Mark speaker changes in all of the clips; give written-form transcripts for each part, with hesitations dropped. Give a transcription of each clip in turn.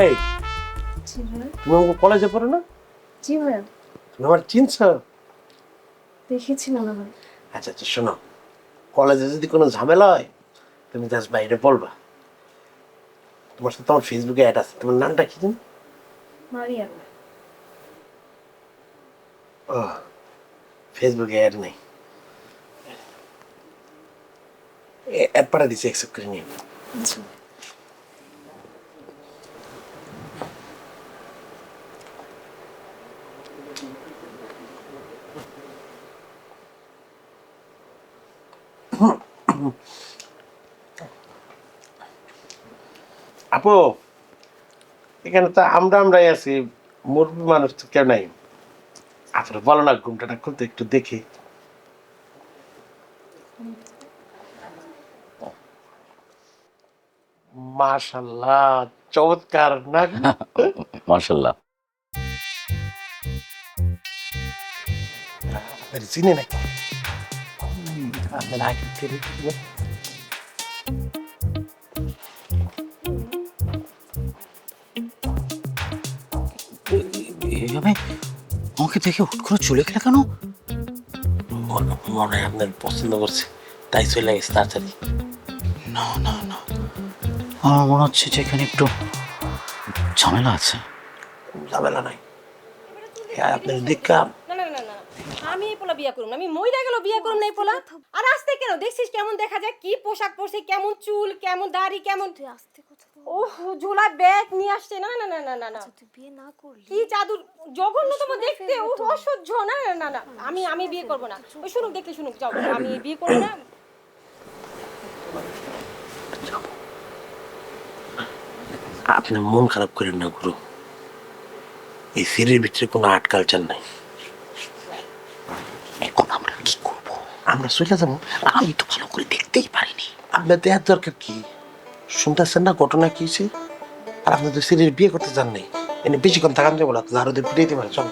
Speaker 1: এই তুমি আমাকে কলেজে পড়ো না?
Speaker 2: জি ভাইয়া,
Speaker 1: তুমি আমার চিনছ?
Speaker 2: দেখেছিলাম ভাই।
Speaker 1: আচ্ছা আচ্ছা, শোনো, কলেজে যদি কোনো ঝামেলা হয় তুমি জাস্ট বাইরে বলবা। তোমার সাথে আমার ফেসবুকে অ্যাড আছে, তোমার নামটা কি জানি?
Speaker 2: মারিয়া।
Speaker 1: ও, ফেসবুকে অ্যাড নেই, অ্যাড পাঠা দিচ্ছি, অ্যাকসেপ্ট করে নিও।
Speaker 2: আচ্ছা।
Speaker 1: আপু, এখানে তো আমরাই আছি, মুরব্বী মানুষ তো কেউ নাই। আপনার বলো না, ঘুমটাটা খুলতে একটু দেখি। মাশাআল্লাহ, চমৎকার না?
Speaker 3: মাশাল্লাহ।
Speaker 1: আপনার চিনে নাকি? আপনার আগে থেকে
Speaker 3: এইভাবে আমাকে দেখে হুট করে চলে গেলে কেন?
Speaker 1: মনে হয় আপনার পছন্দ করছে, তাই চলে গেছে তাড়াতাড়ি।
Speaker 3: না না না, আমার মনে হচ্ছে যে এখানে একটু ঝামেলা আছে।
Speaker 1: ঝামেলা নাই, আপনার দেখা
Speaker 4: না না না না, আমি এই পোলা বিয়া করব না, আমি মইরা গেল বিয়া করব না এই পোলা। আর আসতে কেন দেখছিস কেমন দেখা যায়, কি পোশাক পরছে, কেমন চুল, কেমন দাড়ি, কেমন
Speaker 2: তুই আস্তে কথা বল।
Speaker 4: ওহ ঝোলা ব্যাগ নিয়ে আসছে। না না না না না না,
Speaker 2: আচ্ছা, তুই বিয়ে না করলি
Speaker 4: কি জাদুর জঘন্যতম দেখতে, ও
Speaker 2: ফেলবে তো।
Speaker 4: অসহ্য। না না না না, আমি বিয়ে করব না। ওই শুনুক, দেখলে শুনুক, যাও, আমি বিয়ে করব না।
Speaker 1: আপনি মন খারাপ করেন না গুরু, এই সিরির ভিতরে কোনো আর্ট কালচার নাই।
Speaker 3: এখন আমরা কি করব?
Speaker 1: আমরা চলে যাবো।
Speaker 3: আমি তো ভালো করে দেখতেই পারিনি।
Speaker 1: আপনার দেওয়ার দরকার কি? শুনতেছেন না ঘটনা কি হয়েছে? আর আপনি তো সিরির বিয়ে করতে চান নাই, এনে বেশিক্ষণ থাকান যাবো না, ঝাড়ুদের ফিরিয়ে দিতে পারে। চল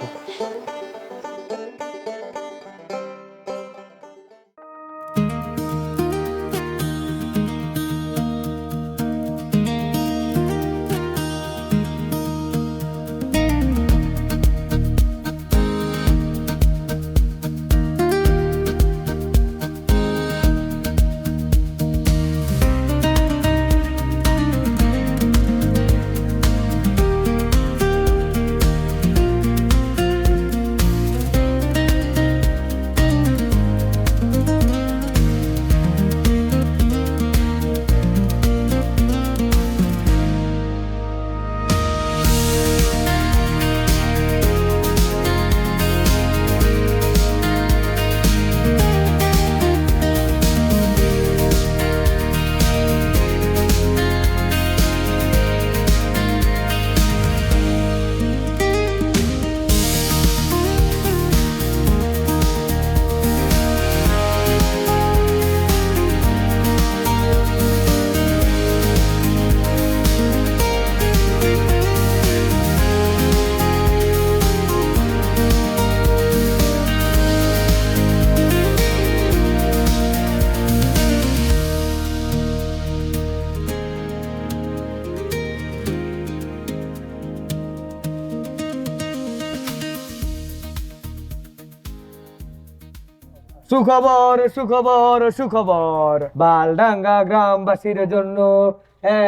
Speaker 5: সুখবর সুখবর সুখবর, বালডাঙ্গা গ্রামবাসীর জন্য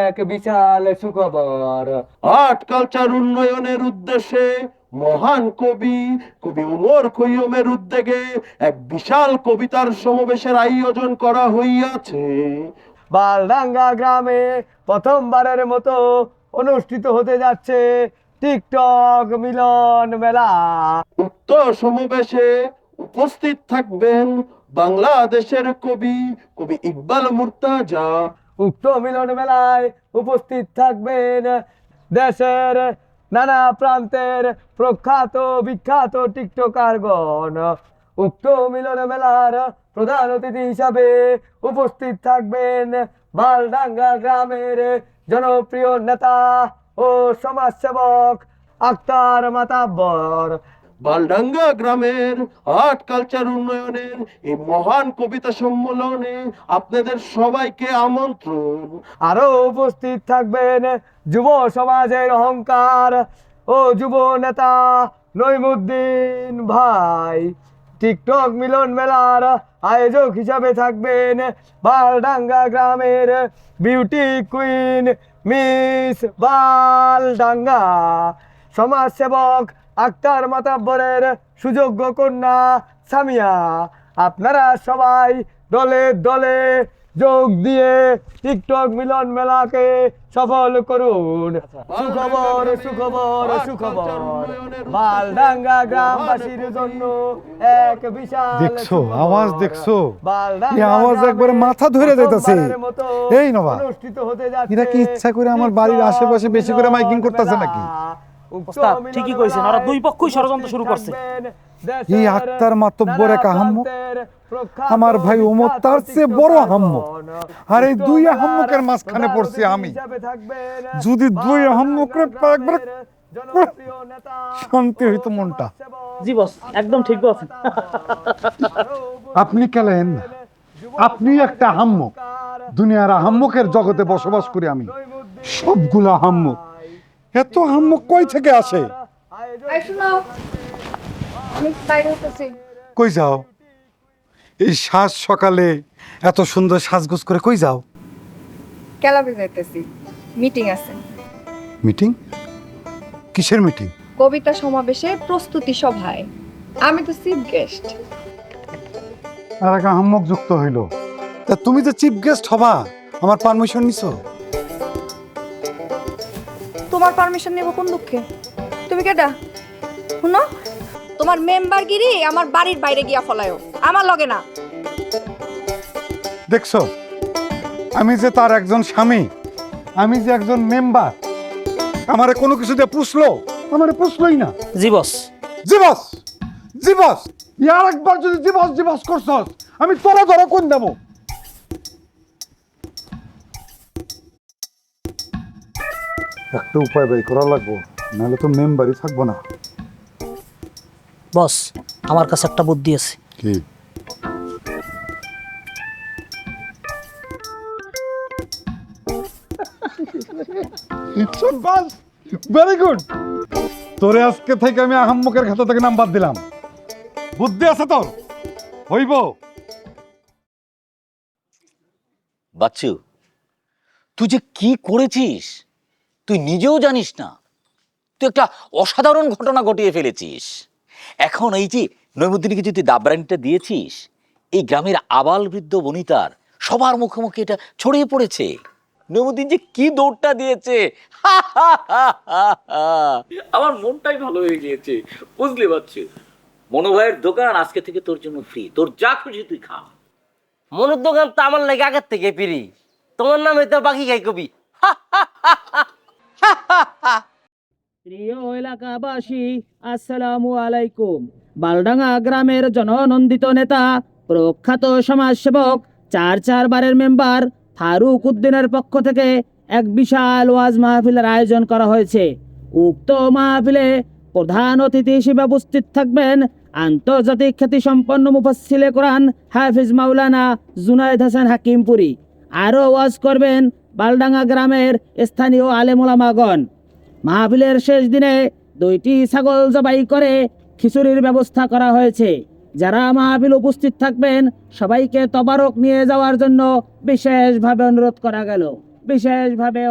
Speaker 5: এক বিশাল সুখবর।
Speaker 6: আর্ট কালচার উন্নয়নের উদ্দেশ্যে মহান কবি কবি উমর খৈয়মের উদ্যোগে এক বিশাল কবিতার সমাবেশের আয়োজন করা হইয়াছে।
Speaker 5: বালডাঙ্গা গ্রামে প্রথমবারের মতো অনুষ্ঠিত হতে যাচ্ছে টিকটক মিলন মেলা।
Speaker 6: উক্ত সমাবেশে উপস্থিত থাকবেন বাংলাদেশের কবি কবি ইকবাল মুর্তাজা।
Speaker 5: উক্ত মিলন মেলায় উপস্থিত থাকবেন দেশের নানা প্রান্তের প্রখ্যাত বিখ্যাত টিকটকারগণ। উক্ত মিলন মেলার প্রধান অতিথি হিসাবে উপস্থিত থাকবেন বালডাঙ্গা গ্রামের জনপ্রিয় নেতা ও সমাজসেবক আক্তার মাতাব্বর।
Speaker 6: বালডাঙ্গা গ্রামের আর্ট কালচার উন্নয়নের এই মহান কবিতা সম্মেলনে আপনাদের সবাইকে আমন্ত্রণ।
Speaker 5: আরো উপস্থিত থাকবেন যুব সমাজের অহংকার ও যুব নেতা নইমুদ্দিন ভাই। টিকটক মিলন মেলার আয়োজক হিসাবে থাকবেন বালডাঙ্গা গ্রামের বিউটি কুইন মিস বালডাঙ্গা, সমাজসেবক আক্তার মাতাব্বরের সুযোগ্য কন্যা সামিয়া। আপনারা সবাই দলে দলে যোগ দিয়ে টিকটক মিলন মেলাকে সফল করুন। সুখবর সুখবর সুখবর, বালডাঙ্গা গ্রামবাসীর জন্য এক বিশাল
Speaker 7: দেখছো,
Speaker 5: সুখবর।
Speaker 7: আওয়াজ দেখছো?
Speaker 5: বালডাঙ্গা
Speaker 7: এই আওয়াজ একবারে
Speaker 5: গ্রামে
Speaker 7: মাথা ধরে যাইতাছে।
Speaker 5: প্রথমবারের মতো
Speaker 7: এই নবা,
Speaker 5: অনুষ্ঠিত হতে যাচ্ছে
Speaker 7: এরা কি ইচ্ছা করে আমার বাড়ির আশেপাশে বেশি করে মাইকিং করতেছে নাকি?
Speaker 3: ওস্তাদ, ঠিকই কইছেন, ওরা দুই পক্ষই ষড়যন্ত্র শুরু করছে।
Speaker 7: এই আক্তার মাতব্বর এক আহাম্মক, আমার ভাই ওমর তার চেয়ে বড় আহাম্মক। আর এই দুই আহাম্মকের মাঝখানে পড়ছি আমি। যদি দুই আহাম্মকের একবার শান্তি হইতো মনটা।
Speaker 3: জি বস, একদম ঠিক বলছেন।
Speaker 7: আপনি কেলেন, আপনি একটা আহাম্মক। দুনিয়ার আহাম্মকের জগতে বসবাস করি আমি। সবগুলা আহাম্মক। এত আহাম্মক কই থেকে আসে? কই যাও? এই সাজ সকালে এত সুন্দর সাজগোজ করে কই যাও?
Speaker 2: ক্লাবে যাইতেছি, মিটিং আছে।
Speaker 7: মিটিং? কিসের মিটিং?
Speaker 2: কবিতা সমাবেশে প্রস্তুতি সভায়। আমি তো চিফ গেস্ট।
Speaker 7: আর এক আহাম্মক যুক্ত হইল। তা তুমি যে চিফ গেস্ট হবা, আমার পারমিশন নিছো?
Speaker 2: তোমার পারমিশন নেব কোন দুঃখে? তুমি কেডা? শুনো, তোমার মেম্বারগিরি আমার বাড়ির বাইরে গিয়া ফলায়ও, আমার লগে না।
Speaker 7: দেখছো, আমি যে তার একজন স্বামী, আমি যে একজন মেম্বার, আমারে কোনো কিছু দিয়ে পুষলো? আমারে পুষলোই না।
Speaker 3: জি বস।
Speaker 7: জীবস জীবস, ইয়ার একবার যদি জীবস জীবস করছস, আমি তোরা ধরা কোন দেব? একটা উপায় বের করা লাগবো, নাহলে তো মেম্বারই থাকবো না।
Speaker 3: বস, আমার কাছে একটা বুদ্ধি আছে।
Speaker 7: কি? Very good. তোরে আজকে থেকে আমি আহাম্মকের খাতা থেকে নাম বাদ দিলাম। বুদ্ধি আছে তোর? হইব।
Speaker 8: বাচ্চু, তুই যে কি করেছিস তুই নিজেও জানিস না। তুই একটা অসাধারণ ঘটনা ঘটিয়ে ফেলেছিস। এখন এই যে নইমুদ্দিনকে যদি দাবরানিটা দিয়েছিস, এই গ্রামের আবাল বৃদ্ধ বনিতার সবার মুখে মুখে এটা ছড়িয়ে পড়েছে। নইমুদ্দিন যে কি দৌড়টা দিয়েছে, আমার মনটাই ভালো হয়ে গিয়েছে। বুঝলি বাচ্চু, মনোভাইয়ের দোকান আজকে থেকে তোর জন্য ফ্রি। তোর যা খুশি তুই খা।
Speaker 9: মনের দোকান তো আমার লাগে আগের থেকে ফিরি। তোমার নামে তো বাকি খাই কবি।
Speaker 3: প্রিয় এলাকাবাসী, আসসালামু আলাইকুম। বালডাঙ্গা গ্রামের জননন্দিত নেতা, প্রখ্যাত সমাজসেবক, 4 বারের মেম্বার ফারুক উদ্দিনের পক্ষ থেকে এক বিশাল ওয়াজ মাহফিলের আয়োজন করা হয়েছে। উক্ত মাহফিলে প্রধান অতিথি হিসেবে উপস্থিত থাকবেন আন্তর্জাতিক খ্যাতিসম্পন্ন মুফাসসিরে কোরআন হাফিজ মাওলানা জুনায়েদ হাসান হাকিমপুরি। আরও ওয়াজ করবেন বালডাঙ্গা গ্রামের স্থানীয় আলেম ওলামাগণ। মাহফিলের শেষ দিনে 2টি ছাগল জবাই করে খিচুড়ির ব্যবস্থা করা হয়েছে। যারা মাহফিল উপস্থিত থাকবেন সবাইকে তবারক নিয়ে যাওয়ার জন্য বিশেষভাবে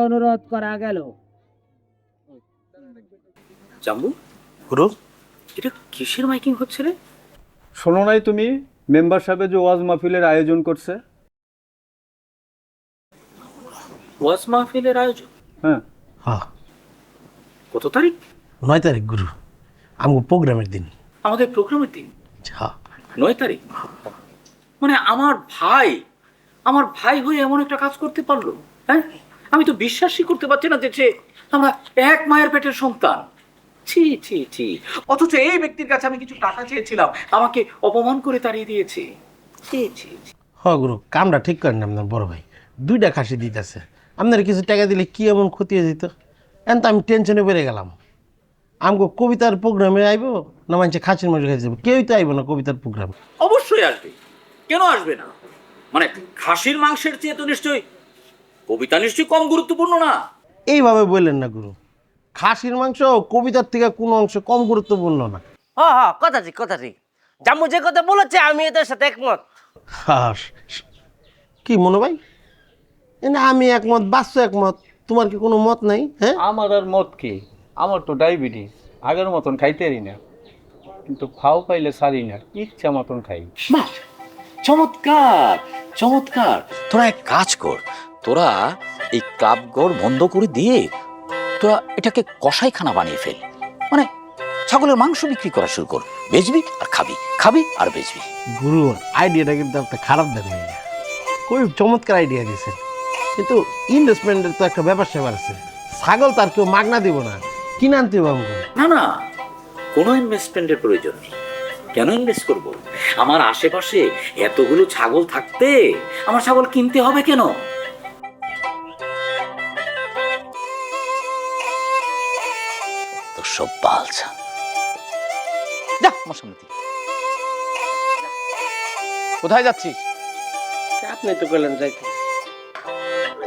Speaker 3: অনুরোধ করা গেল।
Speaker 8: জাম্বু,
Speaker 1: গুরু,
Speaker 8: এটা কিসের মাইকিং হচ্ছে রে?
Speaker 5: শোনো নাই তুমি, মেম্বার সাহেব যে ওয়াজ মাহফিলের আয়োজন করছে?
Speaker 8: ওয়াজ মাহফিলের আয়োজন?
Speaker 5: হ্যাঁ।
Speaker 1: হ্যাঁ,
Speaker 8: কত তারিখ?
Speaker 1: 9 তারিখ গুরু, আমার প্রোগ্রামের দিন।
Speaker 8: আমাদের প্রোগ্রামের দিন?
Speaker 1: হ্যাঁ।
Speaker 8: 9 তারিখ? মানে আমার ভাই হয়ে এমন একটা কাজ করতে পারলো? হ্যাঁ, আমি তো বিশ্বাসই করতে পারছি না যে আমরা এক মায়ের পেটের সন্তান। ছি ছি ছি, অথচ এই ব্যক্তির কাছে আমি কিছু টাকা চেয়েছিলাম, আমাকে অপমান করে তাড়িয়ে দিয়েছে। ছি ছি ছি।
Speaker 1: হ্যাঁ গুরু, কামটা ঠিক করেন না আপনার বড় ভাই। 2টা খাসি দিতেছে, আপনার কিছু টাকা দিলে কি এমন ক্ষতি হয়ে যেত? এখন তো আমি টেনশনে বেড়ে গেলাম। আমগো কবিতার প্রোগ্রামে আইবো না মানুষে খাসির মাংস খাইতে যাবো? কেউই তো আইবো না কবিতার প্রোগ্রাম।
Speaker 8: অবশ্যই আসবে, কেন আসবে না? মানে খাসির মাংসের চেয়ে তো নিশ্চয়ই কবিতা নিশ্চয়ই কম গুরুত্বপূর্ণ না।
Speaker 1: এইভাবে বললেন না গুরু, খাসির মাংস কবিতার থেকে কোনো অংশ কম গুরুত্বপূর্ণ না।
Speaker 9: হ্যাঁ কথা ঠিক কথা ঠিক। জাম্মু যে কথা বলেছে আমি এদের সাথে একমত।
Speaker 1: হাস, কি মনে ভাই? না আমি একমত, বাচ্চা একমত, তোমার কি কোনো মত নাই? হ্যাঁ,
Speaker 5: আমার আর মত কি, আমার তো ডায়াবেটিস, আগের মতন খাইতে পারি না, কিন্তু ফাও পাইলে সারি না, ইচ্ছা মতন খাই।
Speaker 8: বাহ, চমৎকার চমৎকার। তোরা এক কাজ কর, তোরা এই ক্লাবঘর বন্ধ করে দিয়ে তোরা এটাকে কসাইখানা বানিয়ে ফেল। মানে ছাগলের মাংস বিক্রি করা শুরু কর, বেচবি আর খাবি, খাবি আর বেচবি।
Speaker 1: গুরু আইডিয়াটা কিন্তু একটা খারাপ দেখ নাই, খুবই চমৎকার আইডিয়া দিয়েছেন, কিন্তু ইনভেস্টমেন্টের তো একটা ব্যাপার স্যাপার আছে। ছাগল তার কেউ মাগনা দিব না, কিনে আনতে হবে আমাকে।
Speaker 8: না না, কোনো ইনভেস্টমেন্টের প্রয়োজন নেই। কেন ইনভেস্ট করব? আমার আশেপাশে এতগুলো ছাগল থাকতে আমার ছাগল কিনতে হবে কেন? তো সব বালছা, যা আমার সামনে থেকে। কোথায় যাচ্ছিস?
Speaker 1: আপনি তো বললেন যাইতে।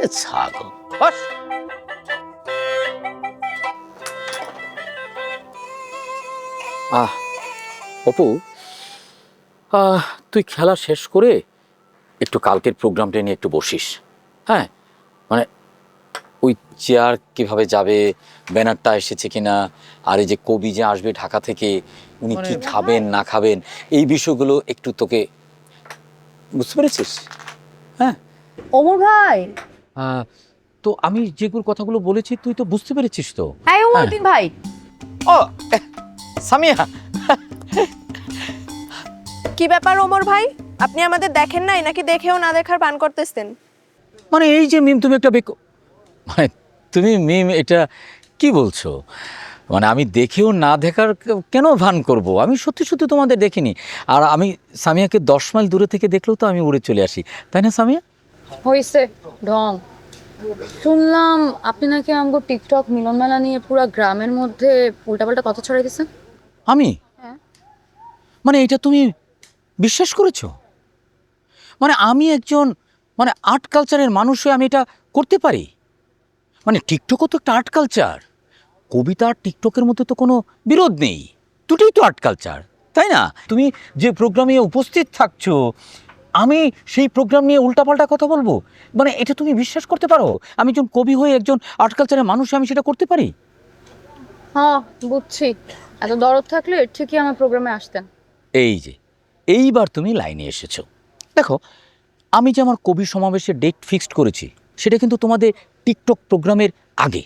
Speaker 8: এ ছাগল, বাস। অপু, তুই খেলা শেষ করে একটু কালকের প্রোগ্রামটা নিয়ে একটু বসিস। হ্যাঁ, মানে ওই চেয়ার কিভাবে যাবে, ব্যানারটা এসেছে কিনা, আর এই যে কবি যে আসবে ঢাকা থেকে, উনি কি খাবেন না খাবেন, এই বিষয়গুলো একটু তোকে বুঝতে পেরেছিস? হ্যাঁ
Speaker 2: ওমর ভাই,
Speaker 8: তো আমি যেগুলো কথাগুলো বলেছি তুই তো বুঝতে পেরেছিস তো?
Speaker 2: হ্যাঁ ওমরউদ্দিন ভাই।
Speaker 8: ও সামিয়া,
Speaker 2: কি ব্যাপার ওমর ভাই, আপনি আমাদের দেখেন নাই নাকি দেখেও না দেখার ভান করতেছেন?
Speaker 8: মানে এই যে মিম, তুমি একটা মানে তুমি মিম, এটা কি বলছো? মানে আমি দেখেও না দেখার কেন ভান করব? আমি সত্যি সত্যি তোমাদের দেখিনি। আর আমি সামিয়াকে 10 মাইল দূরে থেকে দেখলেও তো আমি উড়ে চলে আসি, তাই না সামিয়া?
Speaker 10: হইছে ঢং। শুনলাম আপনি নাকি আমগো টিকটক মিলন মেলা নিয়ে পুরো গ্রামের মধ্যে উল্টাপাল্টা কথা ছড়াই দিয়েছেন।
Speaker 8: আমি?
Speaker 10: হ্যাঁ।
Speaker 8: মানে এটা তুমি বিশ্বাস করেছো? মানে আমি একজন মানে আর্ট কালচারের মানুষ হয়ে আমি এটা করতে পারি? মানে টিকটকও তো একটা আর্ট কালচার, কবিতা আর টিকটকের মধ্যে তো কোনো বিরোধ নেই, দুটোই তো আর্ট কালচার, তাই না? তুমি যে প্রোগ্রামে উপস্থিত থাকছো, আমি সেই প্রোগ্রাম নিয়ে উল্টাপাল্টা কথা বলবো? মানে এটা তুমি বিশ্বাস করতে পারো? আমি একজন কবি হয়ে, একজন আর্ট কালচারের মানুষ হয়ে আমি সেটা করতে পারি?
Speaker 10: হ্যাঁ বুঝছি, এত দরদ থাকলে ঠিকই আমার প্রোগ্রামে আসতেন।
Speaker 8: এই যে এইবার তুমি লাইনে এসেছো। দেখো, আমি যে আমার কবি সমাবেশের ডেট ফিক্সড করেছি সেটা কিন্তু তোমাদের টিকটক প্রোগ্রামের আগে।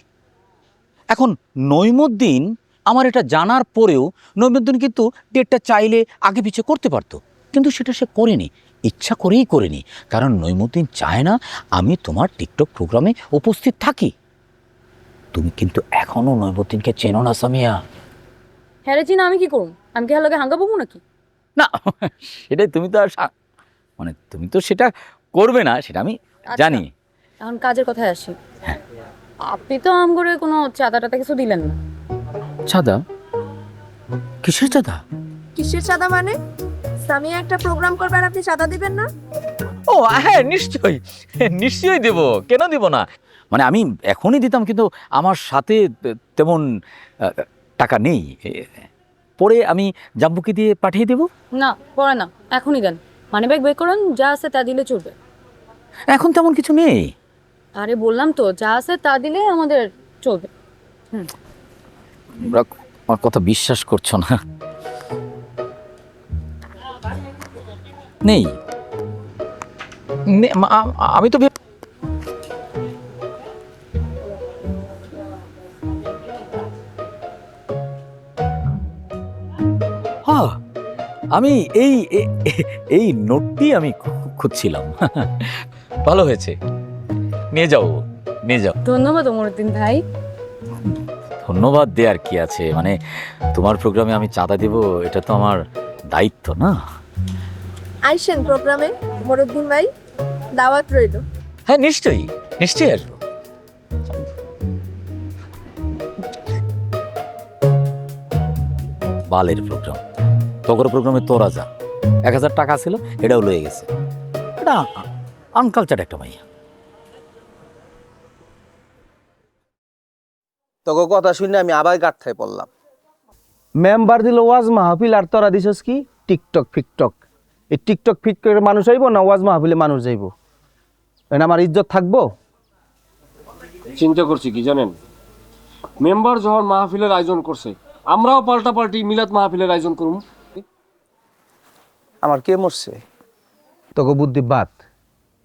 Speaker 8: এখন নইমুদ্দিন আমার এটা জানার পরেও নইমুদ্দিন কিন্তু ডেটটা চাইলে আগে পিছিয়ে করতে পারতো, কিন্তু সেটা সে করেনি, ইচ্ছা করেই করেনি, কারণ নইমুদ্দিন চায় না আমি তোমার টিকটক প্রোগ্রামে উপস্থিত থাকি। তুমি কিন্তু এখনো নইমুদ্দিনকে চেনো না সামিয়া।
Speaker 10: হ্যাঁ রে চিনা, আমি কি করুন? আমি কি হ্যাঁ লাগে হাঙ্গা পাবো নাকি?
Speaker 8: না, সেটাই তুমি তো আর মানে তুমি তো সেটা করবে না, সেটা আমি জানি।
Speaker 10: এখন কাজের কথায় আসি। আপনি তো আমগরে কোনো চাঁদা টাদা কিছু দিলেন না।
Speaker 8: চাঁদা? কিসের চাঁদা?
Speaker 2: কিসের চাঁদা মানে? সামিয়া একটা প্রোগ্রাম করবে আর আপনি চাঁদা দিবেন না?
Speaker 8: ও হ্যাঁ, নিশ্চয়ই নিশ্চয়ই দেব, কেন দিব না? মানে আমি এখনই দিতাম, কিন্তু আমার সাথে তেমন টাকা নেই, পরে আমি জাম্বুকে দিয়ে পাঠিয়ে দেব।
Speaker 10: না পরে না, এখনই দেন। মানে ব্যাগ বের করেন, যা আছে তা দিলে চলবে।
Speaker 8: এখন তেমন কিছু নেই।
Speaker 10: আরে বললাম তো, যা আছে তা দিলে আমাদের চলবে।
Speaker 8: আমার কথা বিশ্বাস করছো না? নেই, আমি তো হ্যাঁ, আমি এই নোটটি আমি খুঁজছিলাম। ভালো হয়েছে, নিয়ে যাও নিয়ে যাও।
Speaker 10: ধন্যবাদ ওমরউদ্দিন ভাই।
Speaker 8: ধন্যবাদ দেওয়ার কি আছে, মানে তোমার প্রোগ্রামে আমি চাঁদা দেব, এটা তো আমার দায়িত্ব না?
Speaker 2: আইসেন প্রোগ্রামে ওমরউদ্দিন ভাই, দাওয়াত রইল।
Speaker 8: হ্যাঁ নিশ্চয়ই, নিশ্চয়ই আসবো। বালের প্রোগ্রাম। তগর প্রোগ্রামে তোরা যা, 1000 টাকা ছিল, এটাও লয়ে গেছে। এটা আনকালচার একটা মাইয়া।
Speaker 11: তোকে কথা শুনে আমি আবার গাঁঠায় পড়লাম। মেম্বার দিল ওয়াজ মাহফিল, আর তোরা দিছস কি টিকটক ফিকটক। এই টিকটক ফিকটকের মানুষ আইব না ওয়াজ মাহফিলে মানুষ যাইব? এটা আমার ইজ্জত থাকবো?
Speaker 12: চিন্তা করছি কি জানেন, মেম্বার যখন মাহফিলের আয়োজন করছে, আমরাও পাল্টাপাল্টি মিলাদ মাহফিলের আয়োজন করুম।
Speaker 11: আমার কে মরছে? তোকে বুদ্ধি বাদ।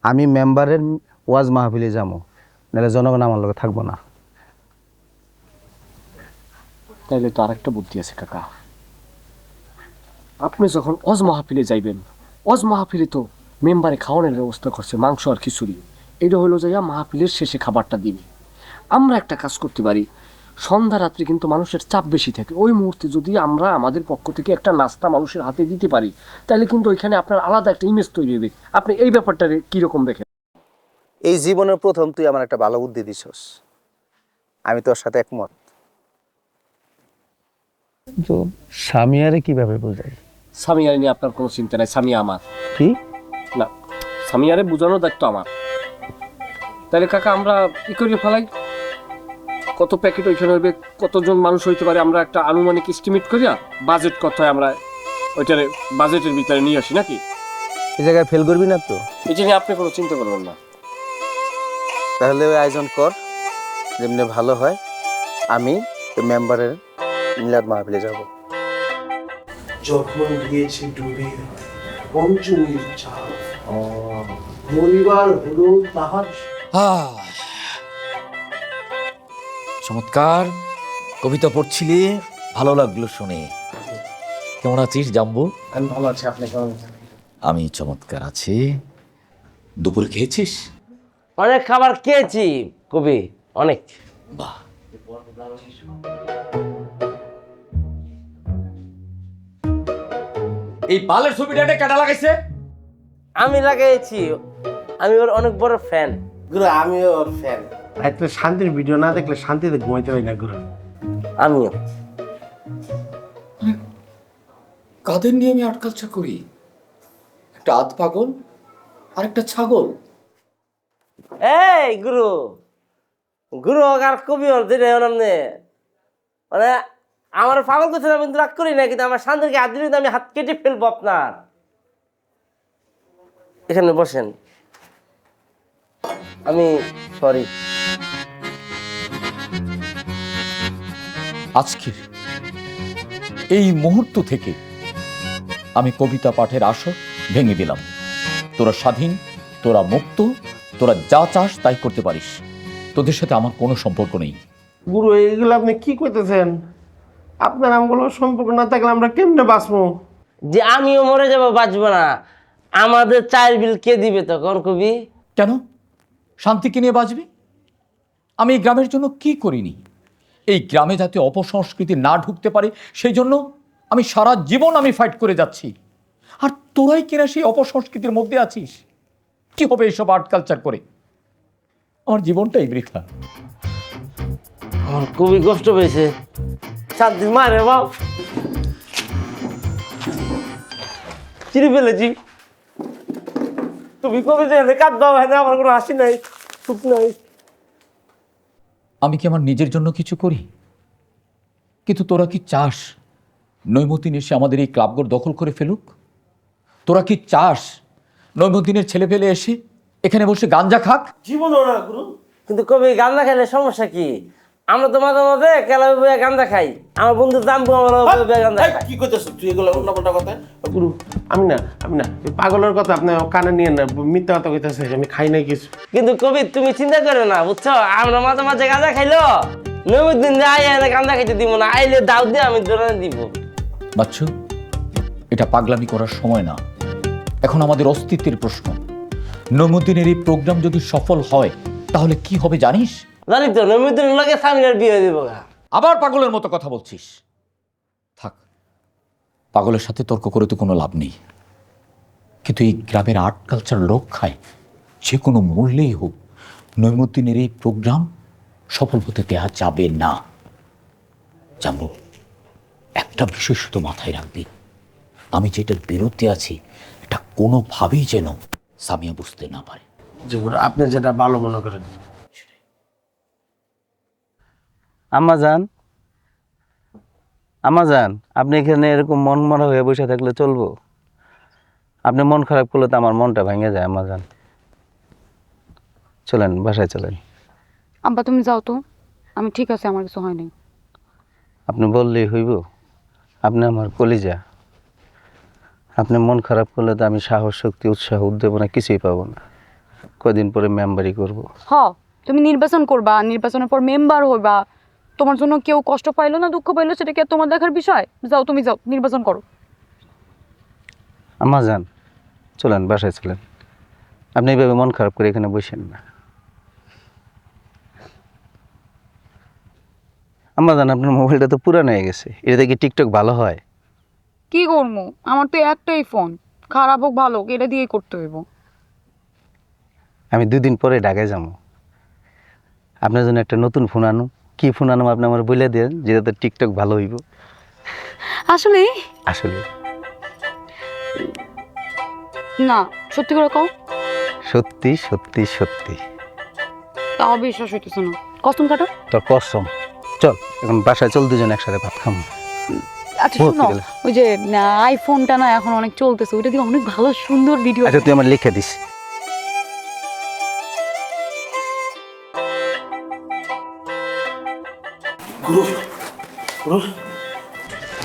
Speaker 11: আমি মেম্বারের ওয়াজ মাহফিলে যাবো, নাহলে জনগণ আমার লগে থাকবো না।
Speaker 12: তাইলে তো আরেকটা বুদ্ধি আছে কাকা। আপনি যখন ওয়াজ মাহফিলে যাইবেন, ওয়াজ মাহফিলে তো মেম্বারে খাওয়ানোর ব্যবস্থা করছে, মাংস আর খিচুড়ি। এটা হলো যাইয়া মাহফিলের শেষে খাবারটা দিবে। আমরা একটা কাজ করতে পারি, সন্ধ্যা রাত্রি কিন্তু মানুষের চাপ বেশি থাকে, ওই মুহূর্তে যদি আমরা আমাদের পক্ষ থেকে একটা নাস্তা মানুষের হাতে দিতে পারি, তাহলে কিন্তু ওইখানে আপনার আলাদা একটা ইমেজ তৈরি হবে। আপনি এই ব্যাপারটা কিরকম দেখেন?
Speaker 11: এই জীবনের প্রথম তুই আমার একটা ভালো বুদ্ধি দিছস, আমি তোর সাথে একমত। তো সামিয়ারে কিভাবে বোঝাই?
Speaker 12: সামিয়ারে নিয়ে আপনার কোনো চিন্তা নাই, সামিয়া আমার।
Speaker 11: কি
Speaker 12: না, সামিয়ারে বোঝানোর দায়িত্ব আমার। তাহলে কাকা আমরা কি করে ফেলাই, কত প্যাকেট ওইখানে হইবে, কতজন মানুষ হইতে পারে, আমরা একটা আনুমানিক এস্টিমেট করিয়া বাজেট কত হয় আমরা ওইটারে বাজেটের ভিতরে নিয়ে আসি নাকি?
Speaker 11: এই জায়গায় ফেল করবি না তো?
Speaker 12: এই জন্য আপনি কোনো চিন্তা করবেন না।
Speaker 11: তাহলে ওই আয়োজন কর, যেমনি ভালো হয়। আমি মেম্বারের মিলাদ মাহফিলে যাব।
Speaker 6: যখন গিয়েছে ডুবে পঞ্চমীর চাঁদ, মরিবার হলো তাহার।
Speaker 8: চমৎকার কবিতা পড়ছিলি, ভালো লাগলো শুনে। কেমন আছিস জাম্বু?
Speaker 12: আমি ভালো আছি, আপনি কেমন আছেন?
Speaker 8: আমি চমৎকার আছি। দুপুর খেয়েছিস?
Speaker 9: অনেক খাবার খেয়েছি কবি, অনেক।
Speaker 8: বাহ, এই বালের ছবিটা কেটা লাগাইছে?
Speaker 9: আমি লাগাইছি, আমি ওর অনেক বড় ফ্যান।
Speaker 1: গুরু আমিও ওর ফ্যান। রাত্রে শান্তির ভিডিও না দেখলে শান্তিতে ঘুমাইতে পারি না গুরু।
Speaker 9: আমিও।
Speaker 8: কাদের নিয়ে আমি আটকালচা করি? একটা আধ পাগল আর একটা ছাগল।
Speaker 9: এই গুরু, গুরু আর কবি ওর দিনে নামনে মানে আমার পাগল করছে, আমি রাগ করি না, কিন্তু আমার শান্তিকে হাত দিলে আমি হাত কেটে ফেলবো আপনার। এখানে বসেন, আমি সরি।
Speaker 8: আজকের এই মুহূর্ত থেকে আমি কবিতা পাঠের আসর ভেঙে দিলাম। তোরা স্বাধীন, তোরা মুক্ত, তোরা যা চাস তাই করতে পারিস। তোদের সাথে আমার কোনো সম্পর্ক নেই।
Speaker 1: গুরু এইগুলো আপনি কি কইতেছেন? আপনার আমগুলো সম্পর্ক না থাকলে আমরা কেমনে বাঁচবো?
Speaker 9: যে আমিও মরে যাবো, বাঁচবো না, আমাদের চায়ের বিল কে দিবে তখন কবি?
Speaker 8: কেন শান্তিকে নিয়ে বাঁচবি? আমি এই গ্রামের জন্য কি করিনি? এই গ্রামে যাতে অপসংস্কৃতি না ঢুকতে পারে সেই জন্য আমি সারা জীবন আমি ফাইট করে যাচ্ছি। আর তোরাই কিনা সেই অপসংস্কৃতির মধ্যে আছিস। কি হবে এইসব আর্ট কালচার করে? আমার জীবনটাই বৃথা।
Speaker 9: আমার খুবই কষ্ট পেয়েছে। শান্তি মারে বাপ, চিনি ফেলেছি। তুমি কবি যে কাঁদবা, আমার কোনো হাসি নাই, সুখ নাই।
Speaker 8: আমি কি আমার নিজের জন্য কিছু করি? কিন্তু তোরা কি চাস নৈমতিন এসে আমাদের এই ক্লাবঘর দখল করে ফেলুক? তোরা কি চাস নৈমতিনের ছেলে পেলে এসে এখানে বসে গাঞ্জা খাক?
Speaker 9: জীবনও না গুরু। কিন্তু কবি গাঁজা খাইলে সমস্যা কি? আমরা তো মাঝে মাঝে ক্লাবে বইয়া গাঁজা খাই, আমার বন্ধু জানবো আমরা গাঁজা খাই।
Speaker 1: কি কইতেছ তুই এগুলো উল্টাপাল্টা কথা? গুরু আমি না এই পাগলের কথা আপনি কানে নিয়ে না, মিথ্যা কথা কইতেছে। আমি খাই নাই কিছু।
Speaker 9: কিন্তু কবি তুমি চিন্তা করো না, বুঝছো? আমরা মাঝে মাঝে গাঁজা খাইলো, নৈমুদ্দিন আইয়া গাঁজা খাইতে দিব না, আইলে দাও দিয়ে আমি দৌড়ানে দিব।
Speaker 8: বাচ্চু, এটা পাগলামি করার সময় না, এখন আমাদের অস্তিত্বের প্রশ্ন। নৈমুদ্দিনের এই প্রোগ্রাম যদি সফল হয় তাহলে কি হবে জানিস?
Speaker 9: জানি তো, নৈমুদ্দিনের লগে সামিনার বিয়ে দিব।
Speaker 8: আবার পাগলের মতো কথা বলছিস। থাক, পাগলের সাথে তর্ক করে তো কোনো লাভ নেই। কিন্তু এই গ্রামের আর্ট কালচার রক্ষায় যে কোনো মূল্যেই হোক নৈমুদ্দিনের এই প্রোগ্রাম সফল হতে দেওয়া যাবে না। জানবো, এক একটা বিষয় শুধু মাথায় রাখবি, আমি যেটার বিরুদ্ধে আছি এটা কোনোভাবেই যেন সামিয়া বুঝতে না পারে।
Speaker 1: যে আপনি যেটা ভালো মনে করেন।
Speaker 11: আম্মাজান, আম্মাজান, আপনি এখানে এরকম মন মরা হয়ে বসে থাকলে চলবো? আপনি মন খারাপ করলে তো আমার মনটা ভেঙে যায় আম্মাজান। চলেন বাসায় চলেন।
Speaker 10: আব্বা তুমি যাও তো, আমি ঠিক আছে, আমার কিছু হয়নি।
Speaker 11: আপনি বললেই হইব? আপনি আমার কলিজা। আপনি মন খারাপ করলে তো আমি সাহস, শক্তি, উৎসাহ, উদ্দীপনা কিছুই পাবো না। কদিন পরে মেম্বারই করব।
Speaker 10: হ, তুমি নির্বাচন করবা, নির্বাচনের পর মেম্বার হইবা, তোমার জন্য কেউ কষ্ট পাইলো না দুঃখ পাইলো সেটা কি আর তোমার দেখার বিষয়? যাও, তুমি যাও, নির্বাচন করো।
Speaker 11: আম্মাজান, চলেন বাসায় চলেন। আপনি এইভাবে মন খারাপ করে এখানে বসেন না। আম্মাজান, আপনার মোবাইলটা তো পুরানো হয়ে গেছে, এটাতে কি টিকটক ভালো হয়?
Speaker 10: কি করবো, আমার তো একটাই ফোন, খারাপ হোক ভালো হোক এটা দিয়েই করতে হইব।
Speaker 11: আমি 2 দিন পরে ঢাকায় যাবো। আপনার জন্য একটা নতুন ফোন আনো। কি ফোন আনো আপনি আমার বলে দেন, যেটাতে টিকটক ভালো হইব।
Speaker 10: আসলে
Speaker 11: আসলে
Speaker 10: না, সত্যি করে কও।
Speaker 11: সত্যি সত্যি সত্যি।
Speaker 10: তাও বিশ্বাস হইতেছে না, কসম কাটো।
Speaker 11: তোর কসম। চল এখন বাসায় চল, দুজন একসাথে ভাত খাবো।
Speaker 10: আচ্ছা শোনো, ওই যে আইফোনটা না এখন অনেক চলতেছে, ওইটা দিয়ে অনেক ভালো সুন্দর ভিডিও।
Speaker 11: আচ্ছা তুই আমার লিখে দিস।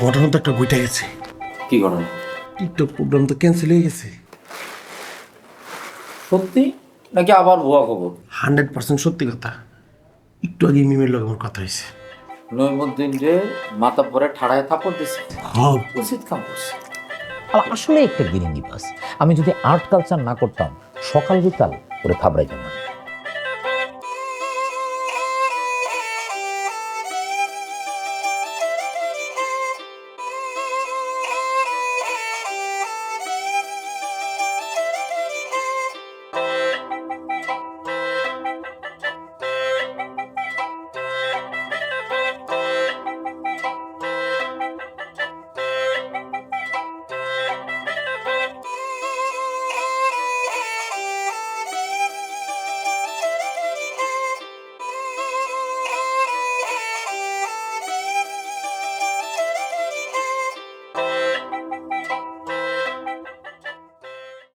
Speaker 1: ঘটনা তো একটা বইটা গেছে।
Speaker 8: কি ঘটনা?
Speaker 1: টিকটক প্রোগ্রাম তো ক্যান্সেল হয়ে গেছে।
Speaker 8: সত্যি নাকি আবার ভুয়া খবর?
Speaker 1: 100% সত্যি কথা। একটু আগে মিমের লোক আমার কথা হয়েছে।
Speaker 8: নইমুদ্দিন রে মাথা পরে ঠাড়ায় থাপড় দিছে।
Speaker 1: হ্যাঁ,
Speaker 8: উচিত কাম করছে। আসলে একটা গিরিঙ্গি বাস। আমি যদি আর্ট কালচার না করতাম সকাল বিকাল ওরে থাবড়াইতাম না।